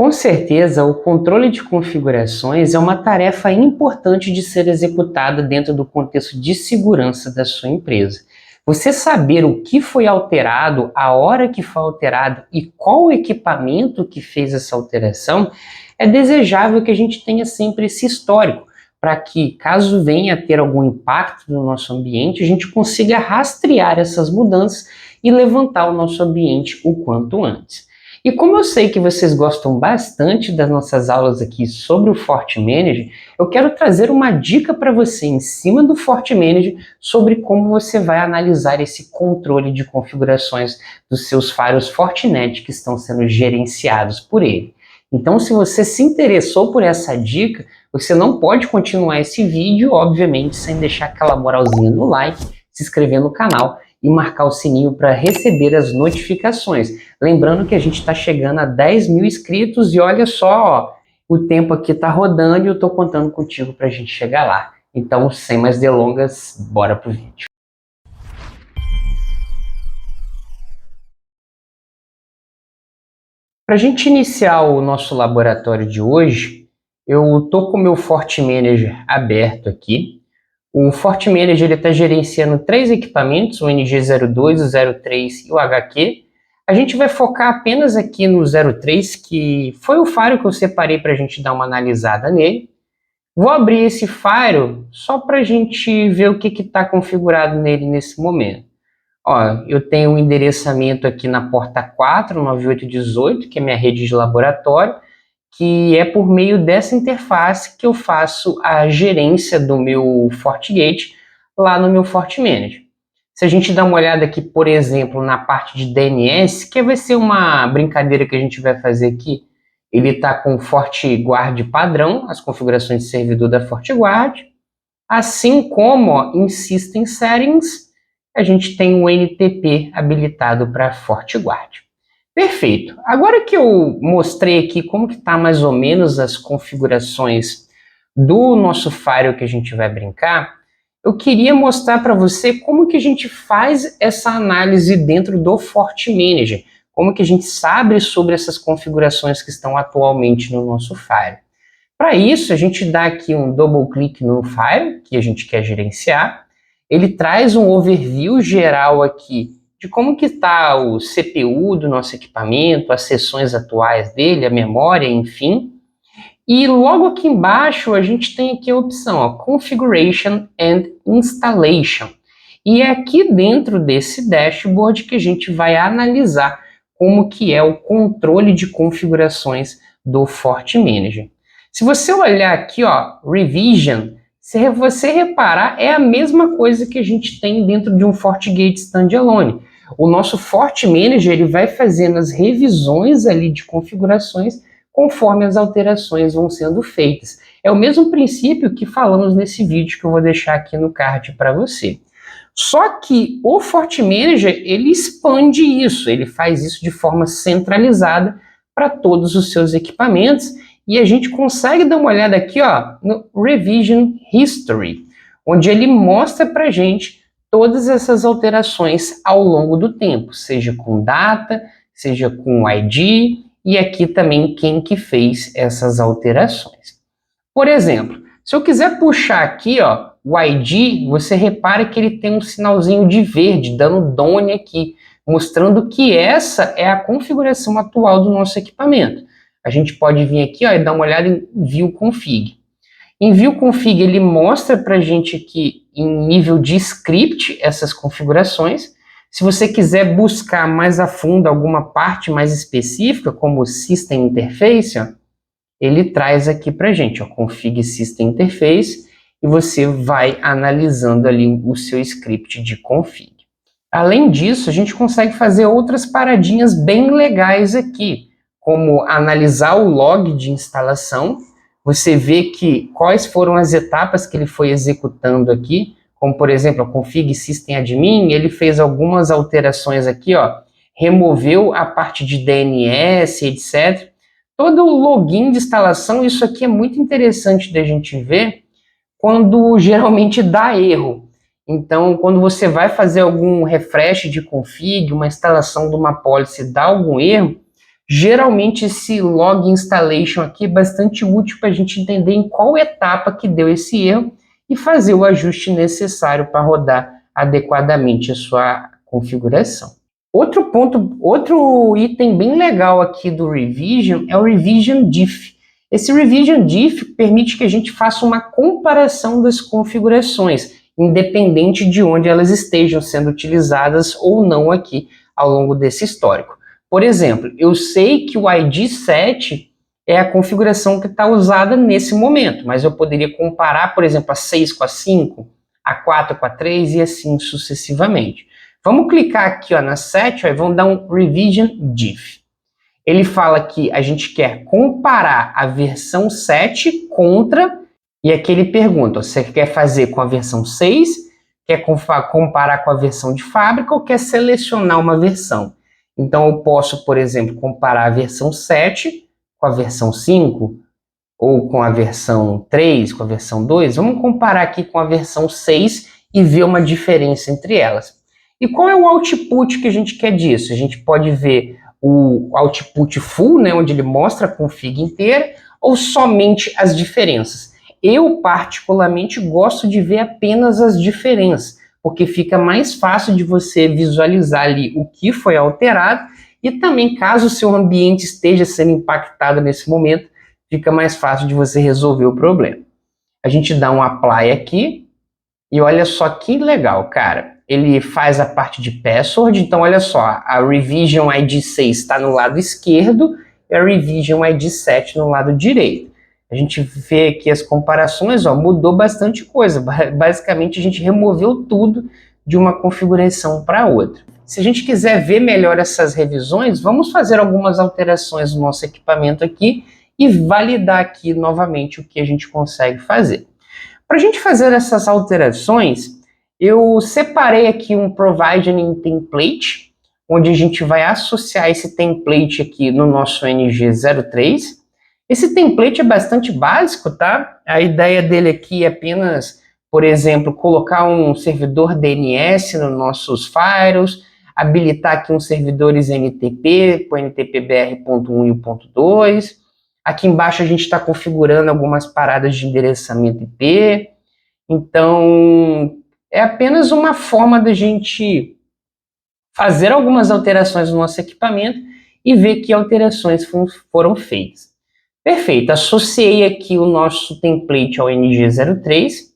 Com certeza, o controle de configurações é uma tarefa importante de ser executada dentro do contexto de segurança da sua empresa. Você saber o que foi alterado, a hora que foi alterado e qual o equipamento que fez essa alteração, é desejável que a gente tenha sempre esse histórico, para que, caso venha a ter algum impacto no nosso ambiente, a gente consiga rastrear essas mudanças e levantar o nosso ambiente o quanto antes. E como eu sei que vocês gostam bastante das nossas aulas aqui sobre o FortiManager, eu quero trazer uma dica para você em cima do FortiManager sobre como você vai analisar esse controle de configurações dos seus firewalls Fortinet que estão sendo gerenciados por ele. Então, se você se interessou por essa dica, você não pode continuar esse vídeo, obviamente, sem deixar aquela moralzinha no like, se inscrever no canal e marcar o sininho para receber as notificações. Lembrando que a gente está chegando a 10 mil inscritos e olha só, ó, o tempo aqui está rodando e eu estou contando contigo para a gente chegar lá. Então, sem mais delongas, bora pro vídeo. Para a gente iniciar o nosso laboratório de hoje, eu estou com o meu FortiManager aberto aqui. O FortiManager está gerenciando 3 equipamentos, o NG02, o 03 e o HQ. A gente vai focar apenas aqui no 03, que foi o firewall que eu separei para a gente dar uma analisada nele. Vou abrir esse firewall só para a gente ver o que está configurado nele nesse momento. Ó, eu tenho um endereçamento aqui na porta 49818, que é minha rede de laboratório, que é por meio dessa interface que eu faço a gerência do meu FortiGate lá no meu FortiManager. Se a gente dá uma olhada aqui, por exemplo, na parte de DNS, que vai ser uma brincadeira que a gente vai fazer aqui, ele está com o FortiGuard padrão, as configurações de servidor da FortiGuard, assim como ó, em System Settings, a gente tem o NTP habilitado para FortiGuard. Perfeito. Agora que eu mostrei aqui como que está mais ou menos as configurações do nosso firewall que a gente vai brincar, eu queria mostrar para você como que a gente faz essa análise dentro do FortiManager, como que a gente sabe sobre essas configurações que estão atualmente no nosso firewall. Para isso, a gente dá aqui um double clique no firewall que a gente quer gerenciar, ele traz um overview geral aqui de como que está o CPU do nosso equipamento, as seções atuais dele, a memória, enfim. E logo aqui embaixo a gente tem aqui a opção, ó, Configuration and Installation. E é aqui dentro desse dashboard que a gente vai analisar como que é o controle de configurações do FortiManager. Se você olhar aqui, ó, Revision, se você reparar, é a mesma coisa que a gente tem dentro de um FortiGate Standalone. O nosso FortiManager ele vai fazendo as revisões ali de configurações conforme as alterações vão sendo feitas. É o mesmo princípio que falamos nesse vídeo que eu vou deixar aqui no card para você. Só que o FortiManager ele expande isso, ele faz isso de forma centralizada para todos os seus equipamentos e a gente consegue dar uma olhada aqui ó, no Revision History, onde ele mostra para a gente todas essas alterações ao longo do tempo, seja com data, seja com ID, e aqui também quem que fez essas alterações. Por exemplo, se eu quiser puxar aqui ó, o ID, você repara que ele tem um sinalzinho de verde, dando done aqui, mostrando que essa é a configuração atual do nosso equipamento. A gente pode vir aqui ó, e dar uma olhada em View Config. Em View Config ele mostra para a gente aqui em nível de script essas configurações. Se você quiser buscar mais a fundo alguma parte mais específica, como o System Interface, ó, ele traz aqui para a gente, ó, Config System Interface, e você vai analisando ali o seu script de config. Além disso, a gente consegue fazer outras paradinhas bem legais aqui, como analisar o log de instalação. Você vê que quais foram as etapas que ele foi executando aqui, como por exemplo, a config system admin, ele fez algumas alterações aqui, ó, removeu a parte de DNS, etc. Todo o login de instalação, isso aqui é muito interessante da gente ver quando geralmente dá erro. Então, quando você vai fazer algum refresh de config, uma instalação de uma policy dá algum erro, Geralmente esse log installation aqui é bastante útil para a gente entender em qual etapa que deu esse erro e fazer o ajuste necessário para rodar adequadamente a sua configuração. Outro ponto, outro item bem legal aqui do Revision é o Revision Diff. Esse Revision Diff permite que a gente faça uma comparação das configurações, independente de onde elas estejam sendo utilizadas ou não aqui ao longo desse histórico. Por exemplo, eu sei que o ID 7 é a configuração que está usada nesse momento, mas eu poderia comparar, por exemplo, a 6 com a 5, a 4 com a 3 e assim sucessivamente. Vamos clicar aqui ó, na 7 ó, e vamos dar um Revision Diff. Ele fala que a gente quer comparar a versão 7 contra, e aqui ele pergunta, você quer fazer com a versão 6, quer comparar com a versão de fábrica ou quer selecionar uma versão? Então eu posso, por exemplo, comparar a versão 7 com a versão 5, ou com a versão 3, com a versão 2. Vamos comparar aqui com a versão 6 e ver uma diferença entre elas. E qual é o output que a gente quer disso? A gente pode ver o output full, né, onde ele mostra a config inteira, ou somente as diferenças. Eu, particularmente, gosto de ver apenas as diferenças, porque fica mais fácil de você visualizar ali o que foi alterado e também, caso o seu ambiente esteja sendo impactado nesse momento, fica mais fácil de você resolver o problema. A gente dá um apply aqui e olha só que legal, cara. Ele faz a parte de password, então olha só, a Revision ID 6 está no lado esquerdo e a Revision ID 7 no lado direito. A gente vê aqui as comparações, ó, mudou bastante coisa. Basicamente a gente removeu tudo de uma configuração para outra. Se a gente quiser ver melhor essas revisões, vamos fazer algumas alterações no nosso equipamento aqui e validar aqui novamente o que a gente consegue fazer. Para a gente fazer essas alterações, eu separei aqui um Provisioning Template, onde a gente vai associar esse template aqui no nosso NG03. Esse template é bastante básico, tá? A ideia dele aqui é apenas, por exemplo, colocar um servidor DNS nos nossos firewalls, habilitar aqui uns servidores NTP, com NTPBR.1 e 1.2. Aqui embaixo a gente está configurando algumas paradas de endereçamento IP. Então, é apenas uma forma da gente fazer algumas alterações no nosso equipamento e ver que alterações foram feitas. Perfeito, associei aqui o nosso template ao NG03.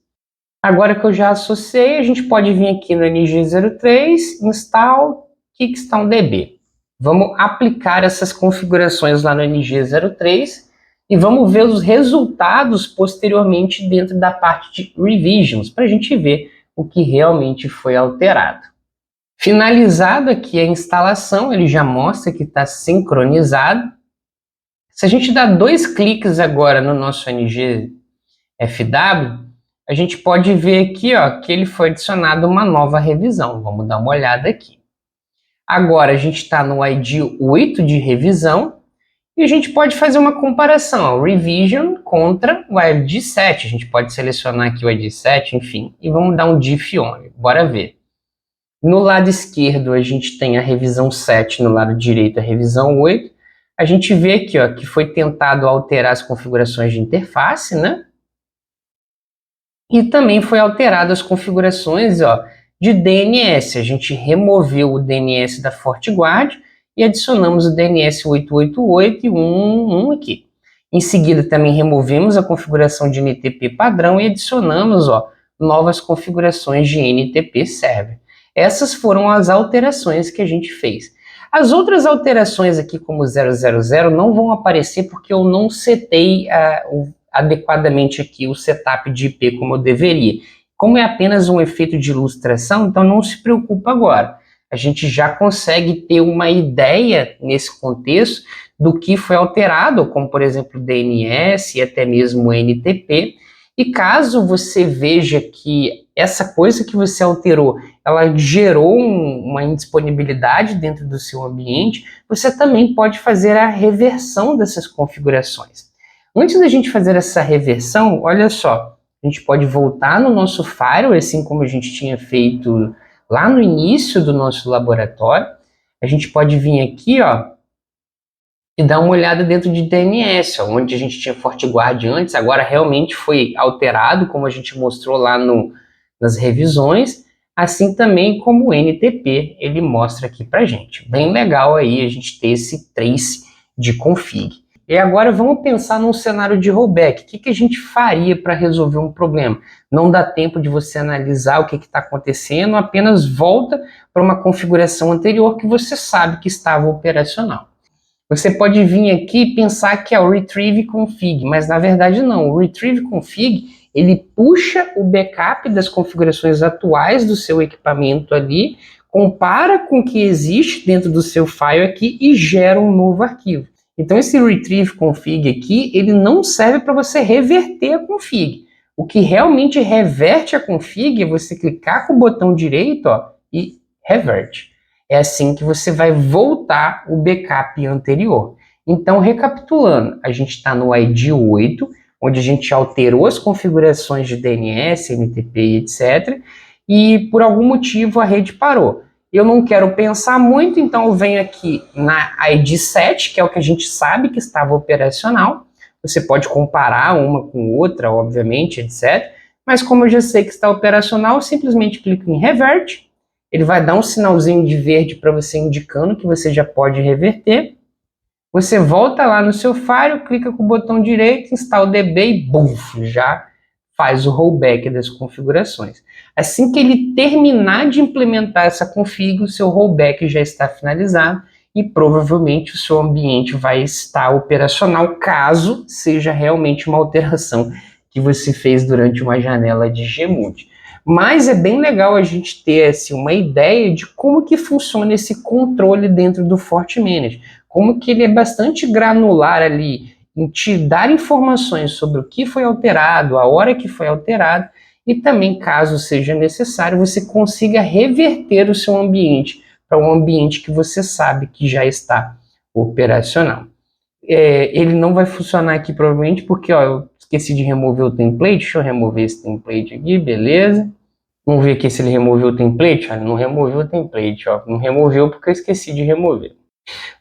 Agora que eu já associei, a gente pode vir aqui no NG03, install KickstoneDB. Vamos aplicar essas configurações lá no NG03 e vamos ver os resultados posteriormente dentro da parte de revisions, para a gente ver o que realmente foi alterado. Finalizado aqui a instalação, ele já mostra que está sincronizado. Se a gente dá 2 cliques agora no nosso NGFW, a gente pode ver aqui ó, que ele foi adicionado uma nova revisão. Vamos dar uma olhada aqui. Agora a gente está no ID 8 de revisão e a gente pode fazer uma comparação, ó, Revision contra o ID 7. A gente pode selecionar aqui o ID 7, enfim, e vamos dar um diff on. Bora ver. No lado esquerdo a gente tem a revisão 7, no lado direito a revisão 8. A gente vê aqui ó, que foi tentado alterar as configurações de interface, né? E também foi alterado as configurações ó, de DNS. A gente removeu o DNS da FortiGuard e adicionamos o DNS 888 e 111 aqui. Em seguida também removemos a configuração de NTP padrão e adicionamos ó, novas configurações de NTP Server. Essas foram as alterações que a gente fez. As outras alterações aqui, como 000, não vão aparecer porque eu não setei adequadamente aqui o setup de IP como eu deveria. Como é apenas um efeito de ilustração, então não se preocupa agora. A gente já consegue ter uma ideia nesse contexto do que foi alterado, como por exemplo DNS e até mesmo NTP. E caso você veja que essa coisa que você alterou, ela gerou uma indisponibilidade dentro do seu ambiente, você também pode fazer a reversão dessas configurações. Antes da gente fazer essa reversão, olha só, a gente pode voltar no nosso firewall, assim como a gente tinha feito lá no início do nosso laboratório. A gente pode vir aqui, ó, e dá uma olhada dentro de DNS, ó, onde a gente tinha FortiGuard antes, agora realmente foi alterado, como a gente mostrou lá nas revisões, assim também como o NTP, ele mostra aqui pra gente. Bem legal aí a gente ter esse trace de config. E agora vamos pensar num cenário de rollback. O que a gente faria para resolver um problema? Não dá tempo de você analisar o que está acontecendo, apenas volta para uma configuração anterior que você sabe que estava operacional. Você pode vir aqui e pensar que é o retrieve config, mas na verdade não. O retrieve config, ele puxa o backup das configurações atuais do seu equipamento ali, compara com o que existe dentro do seu file aqui e gera um novo arquivo. Então esse retrieve config aqui, ele não serve para você reverter a config. O que realmente reverte a config é você clicar com o botão direito, ó, e reverte. É assim que você vai voltar o backup anterior. Então, recapitulando, a gente está no ID 8, onde a gente alterou as configurações de DNS, NTP, etc. E por algum motivo a rede parou. Eu não quero pensar muito, então eu venho aqui na ID 7, que é o que a gente sabe que estava operacional. Você pode comparar uma com outra, obviamente, etc. Mas como eu já sei que está operacional, eu simplesmente clico em Revert. Ele vai dar um sinalzinho de verde para você indicando que você já pode reverter. Você volta lá no seu Fire, clica com o botão direito, instala o DB e buf, já faz o rollback das configurações. Assim que ele terminar de implementar essa config, o seu rollback já está finalizado e provavelmente o seu ambiente vai estar operacional, caso seja realmente uma alteração que você fez durante uma janela de Gmod. Mas é bem legal a gente ter assim, uma ideia de como que funciona esse controle dentro do FortiManage, como que ele é bastante granular ali, em te dar informações sobre o que foi alterado, a hora que foi alterado, e também, caso seja necessário, você consiga reverter o seu ambiente para um ambiente que você sabe que já está operacional. Ele não vai funcionar aqui provavelmente porque eu esqueci de remover o template. Deixa eu remover esse template aqui, beleza. Vamos ver aqui se ele removeu o template. Olha, não removeu o template, ó. Não removeu porque eu esqueci de remover.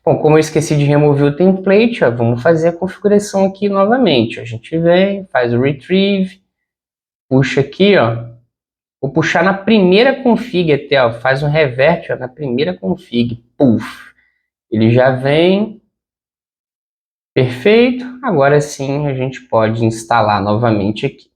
Bom, como eu esqueci de remover o template, ó, vamos fazer a configuração aqui novamente. A gente vem, faz o retrieve, puxa aqui, ó. Vou puxar na primeira config até, ó, faz um revert, ó, na primeira config. Puf. Ele já vem. Perfeito. Agora sim a gente pode instalar novamente aqui.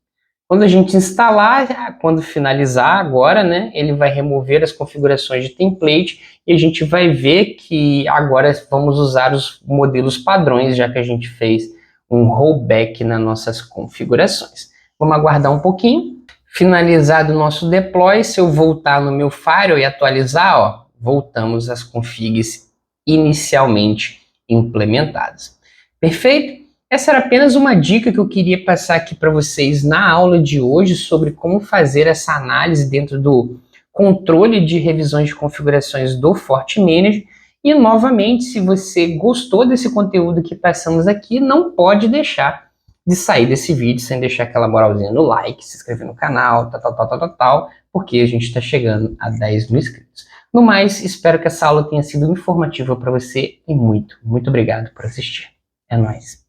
Quando a gente instalar, quando finalizar agora, né, ele vai remover as configurações de template e a gente vai ver que agora vamos usar os modelos padrões, já que a gente fez um rollback nas nossas configurações. Vamos aguardar um pouquinho. Finalizado o nosso deploy, se eu voltar no meu Firewall e atualizar, ó, voltamos às configs inicialmente implementadas. Perfeito? Essa era apenas uma dica que eu queria passar aqui para vocês na aula de hoje sobre como fazer essa análise dentro do controle de revisões de configurações do FortiManage. E, novamente, se você gostou desse conteúdo que passamos aqui, não pode deixar de sair desse vídeo sem deixar aquela moralzinha no like, se inscrever no canal, tal, porque a gente está chegando a 10 mil inscritos. No mais, espero que essa aula tenha sido informativa para você e muito obrigado por assistir. É nóis!